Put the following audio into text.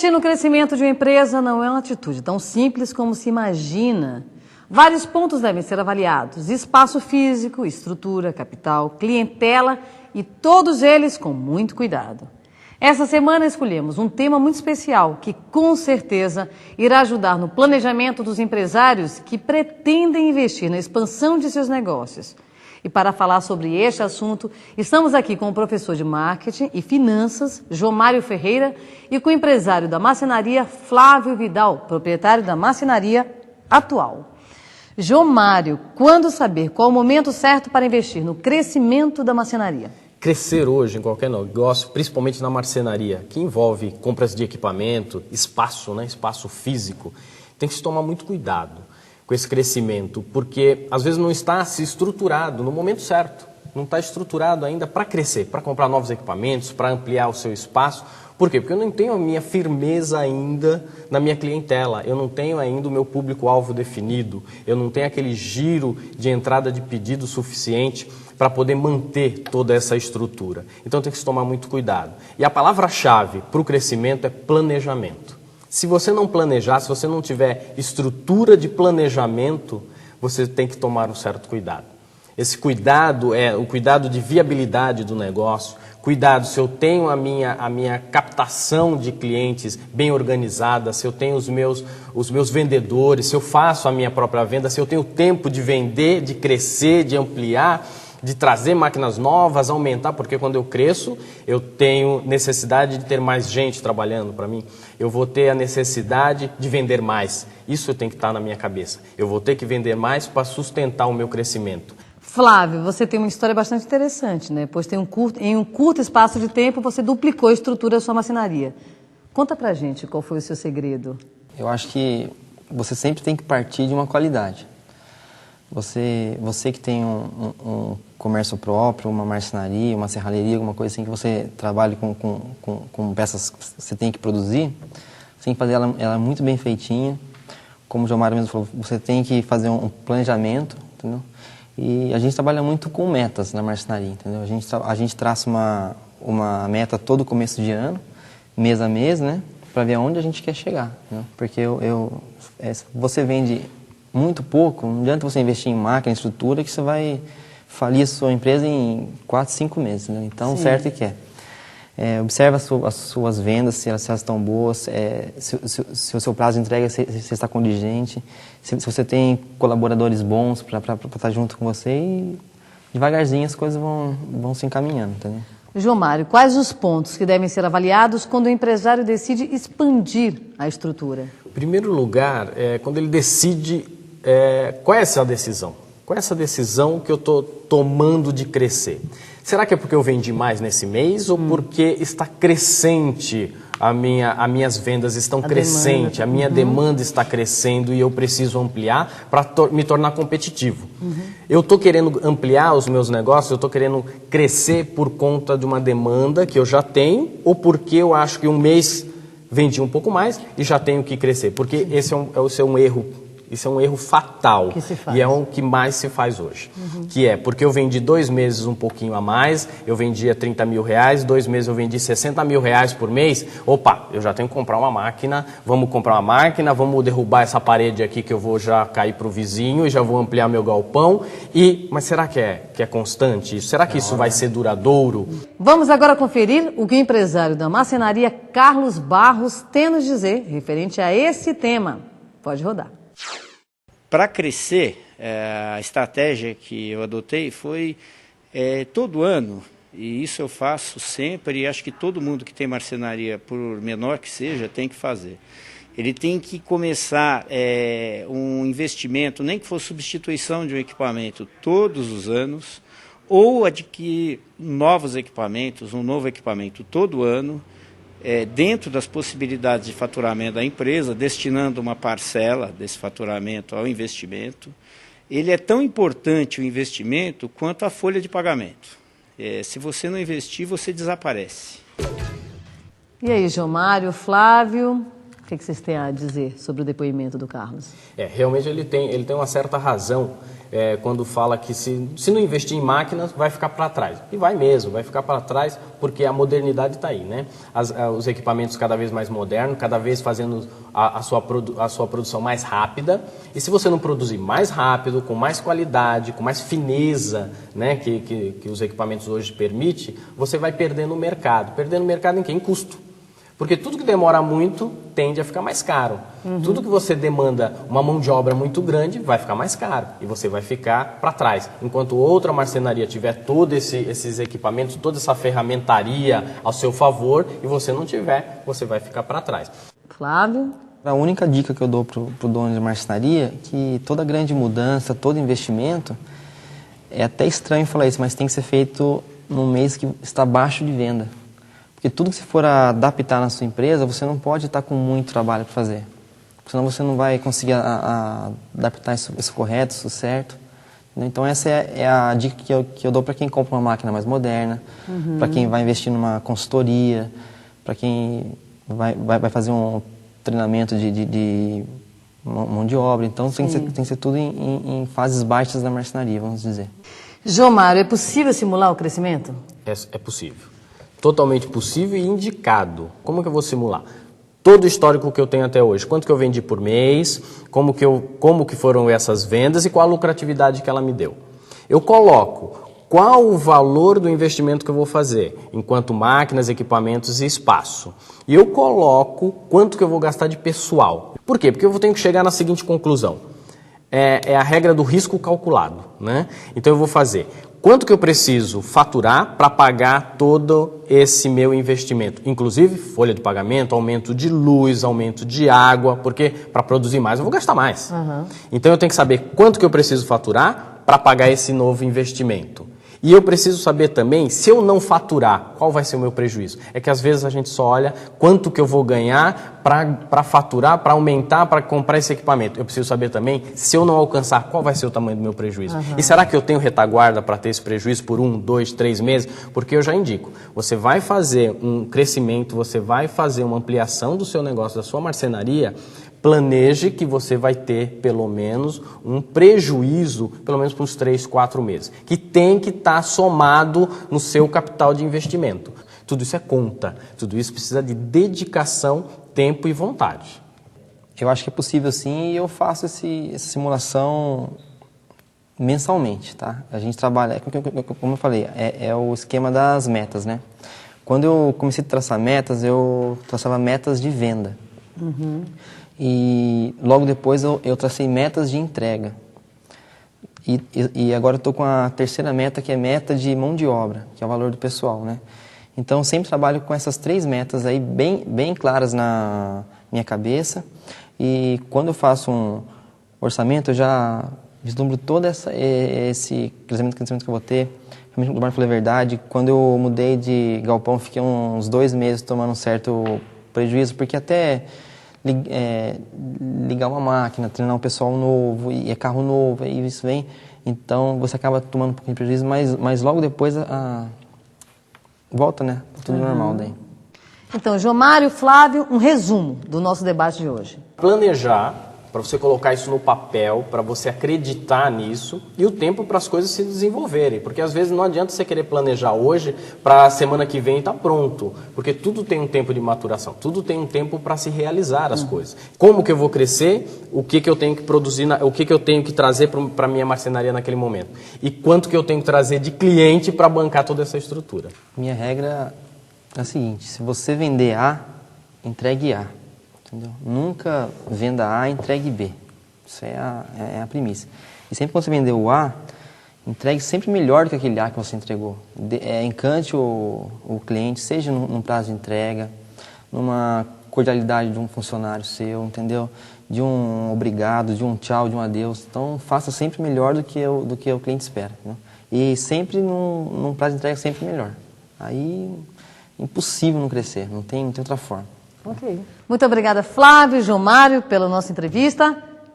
Investir no crescimento de uma empresa não é uma atitude tão simples como se imagina. Vários pontos devem ser avaliados: espaço físico, estrutura, capital, clientela e todos eles com muito cuidado. Essa semana escolhemos um tema muito especial que com certeza irá ajudar no planejamento dos empresários que pretendem investir na expansão de seus negócios. E para falar sobre este assunto, estamos aqui com o professor de Marketing e Finanças, Jomário Ferreira, e com o empresário da marcenaria, Flávio Vidal, proprietário da marcenaria atual. Jomário, quando saber qual o momento certo para investir no crescimento da marcenaria? Crescer hoje em qualquer negócio, principalmente na marcenaria, que envolve compras de equipamento, espaço, espaço físico, tem que se tomar muito cuidado com esse crescimento, porque às vezes não está se estruturado no momento certo, não está estruturado ainda para crescer, para comprar novos equipamentos, para ampliar o seu espaço. Por quê? Porque eu não tenho a minha firmeza ainda na minha clientela, eu não tenho ainda o meu público-alvo definido, eu não tenho aquele giro de entrada de pedido suficiente para poder manter toda essa estrutura. Então tem que se tomar muito cuidado. E a palavra-chave para o crescimento é planejamento. Se você não planejar, se você não tiver estrutura de planejamento, você tem que tomar um certo cuidado. Esse cuidado é o cuidado de viabilidade do negócio, cuidado se eu tenho a minha captação de clientes bem organizada, se eu tenho os meus vendedores, se eu faço a minha própria venda, se eu tenho tempo de vender, de crescer, de ampliar, de trazer máquinas novas, aumentar, porque quando eu cresço, eu tenho necessidade de ter mais gente trabalhando para mim, eu vou ter a necessidade de vender mais, isso tem que estar na minha cabeça, eu vou ter que vender mais para sustentar o meu crescimento. Flávio, você tem uma história bastante interessante, né? Pois em um curto espaço de tempo você duplicou a estrutura da sua marcenaria. Conta pra gente qual foi o seu segredo. Eu acho que você sempre tem que partir de uma qualidade. Você que tem um comércio próprio, uma marcenaria, uma serralheria, alguma coisa assim, que você trabalha com peças que você tem que produzir, você tem que fazer ela muito bem feitinha. Como o Jomário mesmo falou, você tem que fazer um planejamento, entendeu? E a gente trabalha muito com metas na marcenaria, entendeu? A gente traça uma meta todo começo de ano, mês a mês, né? Para ver aonde a gente quer chegar, né? Porque você vende muito pouco, não adianta você investir em máquina, em estrutura, que você vai falir a sua empresa em 4, 5 meses, né? Então, Sim. Certo que é. Observa as suas vendas, se elas estão boas, se o seu prazo de entrega se está contingente, se você tem colaboradores bons para estar junto com você, e devagarzinho as coisas vão se encaminhando, entendeu? Jomário, quais os pontos que devem ser avaliados quando o empresário decide expandir a estrutura? Em primeiro lugar, quando ele decide, qual é essa decisão? Qual é essa decisão que eu estou tomando de crescer? Será que é porque eu vendi mais nesse mês ou porque está crescente, as minhas vendas estão crescentes, a minha demanda está crescendo e eu preciso ampliar para me tornar competitivo? Eu estou querendo ampliar os meus negócios, eu estou querendo crescer por conta de uma demanda que eu já tenho ou porque eu acho que um mês vendi um pouco mais e já tenho que crescer? Porque esse é um erro. Isso é um erro fatal e é o que mais se faz hoje. Que é porque eu vendi 2 meses um pouquinho a mais, eu vendia 30 mil reais, 2 meses eu vendi 60 mil reais por mês. Opa, eu já tenho que comprar uma máquina, vamos derrubar essa parede aqui que eu vou já cair para o vizinho e já vou ampliar meu galpão. Mas será que é constante isso? Será que isso vai ser duradouro? Vamos agora conferir o que o empresário da marcenaria Carlos Barros tem a nos dizer referente a esse tema. Pode rodar. Para crescer, a estratégia que eu adotei foi todo ano, e isso eu faço sempre, e acho que todo mundo que tem marcenaria, por menor que seja, tem que fazer. Ele tem que começar um investimento, nem que for substituição de um equipamento todos os anos, ou adquirir novos equipamentos, um novo equipamento todo ano, dentro das possibilidades de faturamento da empresa, destinando uma parcela desse faturamento ao investimento. Ele é tão importante o investimento quanto a folha de pagamento. Se você não investir, você desaparece. E aí, Jomário, Flávio, O que vocês têm a dizer sobre o depoimento do Carlos? Realmente ele tem uma certa razão quando fala que se não investir em máquinas, vai ficar para trás. E vai mesmo, vai ficar para trás porque a modernidade está aí, né? Os equipamentos cada vez mais modernos, cada vez fazendo a sua produção mais rápida. E se você não produzir mais rápido, com mais qualidade, com mais fineza, né, que os equipamentos hoje permitem, você vai perdendo o mercado. Perdendo o mercado em quê? Em custo. Porque tudo que demora muito tende a ficar mais caro. Tudo que você demanda uma mão de obra muito grande vai ficar mais caro e você vai ficar para trás. Enquanto outra marcenaria tiver todos esses equipamentos, toda essa ferramentaria ao seu favor e você não tiver, você vai ficar para trás. Flávio? A única dica que eu dou para o dono de marcenaria é que toda grande mudança, todo investimento, é até estranho falar isso, mas tem que ser feito num mês que está baixo de venda. Porque tudo que você for adaptar na sua empresa, você não pode estar com muito trabalho para fazer. Senão você não vai conseguir adaptar isso correto, isso certo. Então essa é a dica que eu dou para quem compra uma máquina mais moderna, para quem vai investir numa consultoria, para quem vai fazer um treinamento de mão de obra. Então tem que ser tudo em fases baixas da marcenaria, vamos dizer. João Mário, é possível simular o crescimento? É possível. Totalmente possível e indicado. Como que eu vou simular? Todo o histórico que eu tenho até hoje. Quanto que eu vendi por mês, como que foram essas vendas e qual a lucratividade que ela me deu. Eu coloco qual o valor do investimento que eu vou fazer, enquanto máquinas, equipamentos e espaço. E eu coloco quanto que eu vou gastar de pessoal. Por quê? Porque eu tenho que chegar na seguinte conclusão. É a regra do risco calculado, né? Então eu vou fazer quanto que eu preciso faturar para pagar todo esse meu investimento, inclusive folha de pagamento, aumento de luz, aumento de água, porque para produzir mais eu vou gastar mais. Então eu tenho que saber quanto que eu preciso faturar para pagar esse novo investimento. E eu preciso saber também, se eu não faturar, qual vai ser o meu prejuízo? É que às vezes a gente só olha quanto que eu vou ganhar para faturar, para aumentar, para comprar esse equipamento. Eu preciso saber também, se eu não alcançar, qual vai ser o tamanho do meu prejuízo? E será que eu tenho retaguarda para ter esse prejuízo por 1, 2, 3 meses? Porque eu já indico, você vai fazer um crescimento, você vai fazer uma ampliação do seu negócio, da sua marcenaria, planeje que você vai ter, pelo menos, um prejuízo, pelo menos por uns 3, 4 meses, que tem que estar somado no seu capital de investimento. Tudo isso é conta, tudo isso precisa de dedicação, tempo e vontade. Eu acho que é possível sim e eu faço essa simulação mensalmente, tá? A gente trabalha, como eu falei, é o esquema das metas, né? Quando eu comecei a traçar metas, eu traçava metas de venda. E logo depois eu tracei metas de entrega. E agora eu estou com a terceira meta, que é meta de mão de obra, que é o valor do pessoal, né? Então eu sempre trabalho com essas 3 metas aí bem claras na minha cabeça. E quando eu faço um orçamento, eu já vislumbro todo esse crescimento que eu vou ter. Realmente, o Mário falou a verdade. Quando eu mudei de galpão, fiquei uns 2 meses tomando um certo prejuízo, porque até ligar uma máquina, treinar um pessoal novo, e é carro novo, e isso vem. Então, você acaba tomando um pouquinho de prejuízo, mas logo depois volta, né? Tudo normal daí. Então, João Mário, Flávio, um resumo do nosso debate de hoje. Planejar, para você colocar isso no papel, para você acreditar nisso, e o tempo para as coisas se desenvolverem, porque às vezes não adianta você querer planejar hoje para a semana que vem estar pronto, porque tudo tem um tempo de maturação, tudo tem um tempo para se realizar as coisas. Como que eu vou crescer, o que eu tenho que produzir, o que eu tenho que trazer para a minha marcenaria naquele momento, e quanto que eu tenho que trazer de cliente para bancar toda essa estrutura. Minha regra é a seguinte: se você vender A, entregue A. Entendeu? Nunca venda A, entregue B. Isso é a premissa. E sempre quando você vender o A, entregue sempre melhor do que aquele A que você entregou. Encante o cliente, seja num prazo de entrega, numa cordialidade de um funcionário seu, entendeu? De um obrigado, de um tchau, de um adeus. Então, faça sempre melhor do que o cliente espera. Entendeu? E sempre num prazo de entrega sempre melhor. Aí, impossível não crescer, não tem outra forma. Ok. Muito obrigada, Flávio e João Mário, pela nossa entrevista.